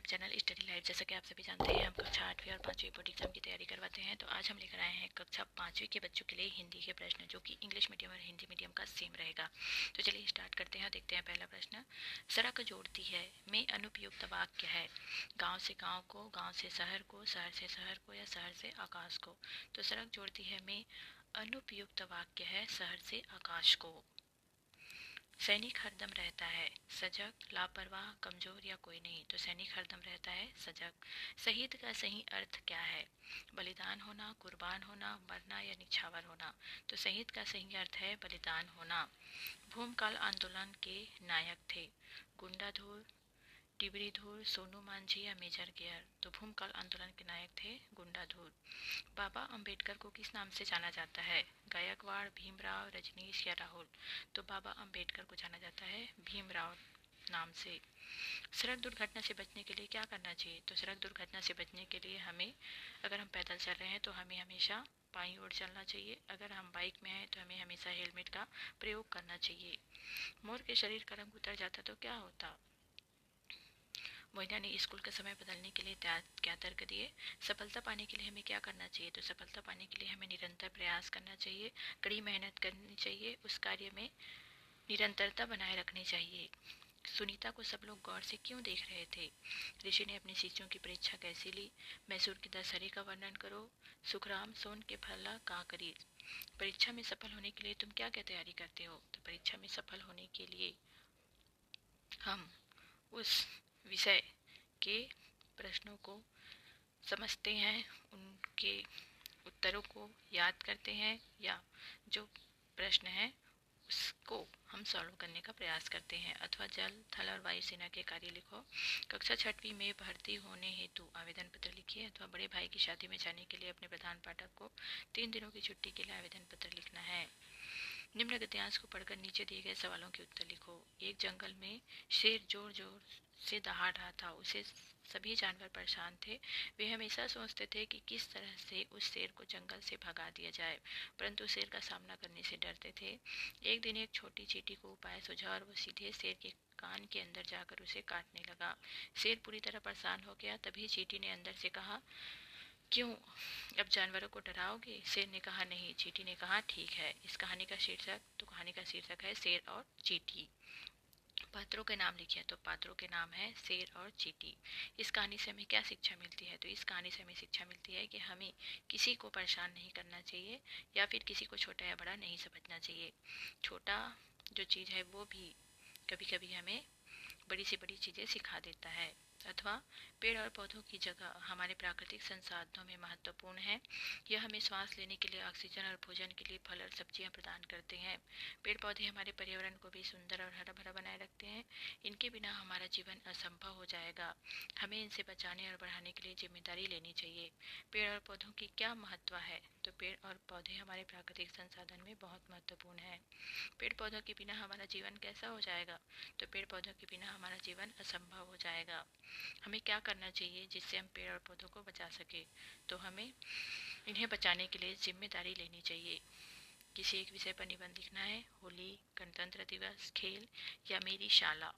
Channel study life. जैसा कि आप सभी जानते हैं, हम कक्षा 8वीं और 5वीं बोर्ड एग्जाम की तैयारी करवाते हैं। तो आज हम लेकर आए हैं कक्षा 5वीं के बच्चों के लिए हिंदी के प्रश्न, जो कि इंग्लिश मीडियम और हिंदी मीडियम का सेम रहेगा। तो चलिए स्टार्ट करते हैं। देखते हैं पहला प्रश्न। सड़क जोड़ती है में अनुपयुक्त वाक्य है। गाँव से गाँव को, गाँव से शहर को, शहर से शहर को या शहर से आकाश को। तो सड़क जोड़ती है में अनुपयुक्त वाक्य है शहर से आकाश को। सैनिक हरदम रहता है सजग, लापरवाह, कमजोर या कोई नहीं। तो सैनिक हरदम रहता है सजग। शहीद का सही अर्थ क्या है? बलिदान होना, कुर्बान होना, मरना या निछावर होना। तो शहीद का सही अर्थ है बलिदान होना। भूमकाल आंदोलन के नायक थे गुंडाधुर, टिबरी धूर, सोनू मांझी या मेजर गेयर। तो भूमकाल आंदोलन के नायक थे गुंडाधुर। बाबा अंबेडकर को किस नाम से जाना जाता है? गायकवाड़, भीमराव, रजनीश या राहुल। तो बाबा अंबेडकर को जाना जाता है भीमराव नाम से। सड़क दुर्घटना से बचने के लिए क्या करना चाहिए? तो सड़क दुर्घटना से बचने के लिए हमें, अगर हम पैदल चल रहे हैं तो हमें हमेशा बाईं ओर चलना चाहिए। अगर हम बाइक में हैं तो हमें हमेशा हेलमेट का प्रयोग करना चाहिए। मोर के शरीर का रंग उतर जाता तो क्या होता? मोइना ने स्कूल का समय बदलने के लिए क्या तर्क दिए? सफलता पाने के लिए हमें क्या करना चाहिए? तो सफलता पाने के लिए हमें निरंतर प्रयास करना चाहिए, कड़ी मेहनत करनी चाहिए, उस कार्य में निरंतरता बनाए रखनी चाहिए। सुनीता को सब लोग गौर से क्यों देख रहे थे? ऋषि ने अपनी शिष्यों की परीक्षा कैसे ली? मैसूर की दशहरे का वर्णन करो। सुखराम सोन के फला का करी। परीक्षा में सफल होने के लिए तुम क्या क्या तैयारी करते हो? तो परीक्षा में सफल होने के लिए हम उस विषय के प्रश्नों को समझते हैं, उनके उत्तरों को याद करते हैं, या जो प्रश्न है उसको हम सॉल्व करने का प्रयास करते हैं। अथवा जल, थल और वायु सेना के कार्य लिखो। कक्षा 6वीं में भर्ती होने हेतु आवेदन पत्र लिखिए। अथवा बड़े भाई की शादी में जाने के लिए अपने प्रधान पाठक को 3 दिनों की छुट्टी के लिए आवेदन पत्र लिखना है। निम्न गद्यांश को पढ़कर नीचे दिए गए सवालों के उत्तर लिखो। एक जंगल में शेर जोर जोर से दहाड़ रहा था। उसे सभी जानवर परेशान थे। वे हमेशा सोचते थे कि किस तरह से उस शेर को जंगल से भगा दिया जाए, परंतु शेर का सामना करने से डरते थे। एक दिन एक छोटी चींटी को उपाय सूझा और वो सीधे शेर के कान के अंदर जाकर उसे काटने लगा। शेर पूरी तरह परेशान हो गया। तभी चींटी ने अंदर से कहा, क्यों, अब जानवरों को डराओगे? शेर ने कहा, नहीं। चींटी ने कहा, ठीक है। इस कहानी का शीर्षक है शेर और चींटी। पात्रों के नाम लिखिए। तो पात्रों के नाम है शेर और चींटी। इस कहानी से हमें क्या शिक्षा मिलती है? तो इस कहानी से हमें शिक्षा मिलती है कि हमें किसी को परेशान नहीं करना चाहिए, या फिर किसी को छोटा या बड़ा नहीं समझना चाहिए। छोटा जो चीज़ है वो भी कभी कभी हमें बड़ी से बड़ी चीज़ें सिखा देता है। अथवा पेड़ और पौधों की जगह हमारे प्राकृतिक संसाधनों में महत्वपूर्ण है। यह हमें श्वास लेने के लिए ऑक्सीजन और भोजन के लिए फल और सब्जियां प्रदान करते हैं। पेड़ पौधे हमारे पर्यावरण को भी सुंदर और हरा भरा बनाए रखते हैं। इनके बिना हमारा जीवन असंभव हो जाएगा। हमें इनसे बचाने और बढ़ाने के लिए जिम्मेदारी लेनी चाहिए। पेड़ और पौधों की क्या महत्व है? तो पेड़ और पौधे हमारे प्राकृतिक संसाधन में बहुत महत्वपूर्ण है। पेड़ पौधों के बिना हमारा जीवन कैसा हो जाएगा? तो पेड़ पौधों के बिना हमारा जीवन असंभव हो जाएगा। हमें क्या करना चाहिए जिससे हम पेड़ और पौधों को बचा सके? तो हमें इन्हें बचाने के लिए जिम्मेदारी लेनी चाहिए। किसी एक विषय पर निबंध लिखना है। होली, गणतंत्र दिवस, खेल या मेरी शाला।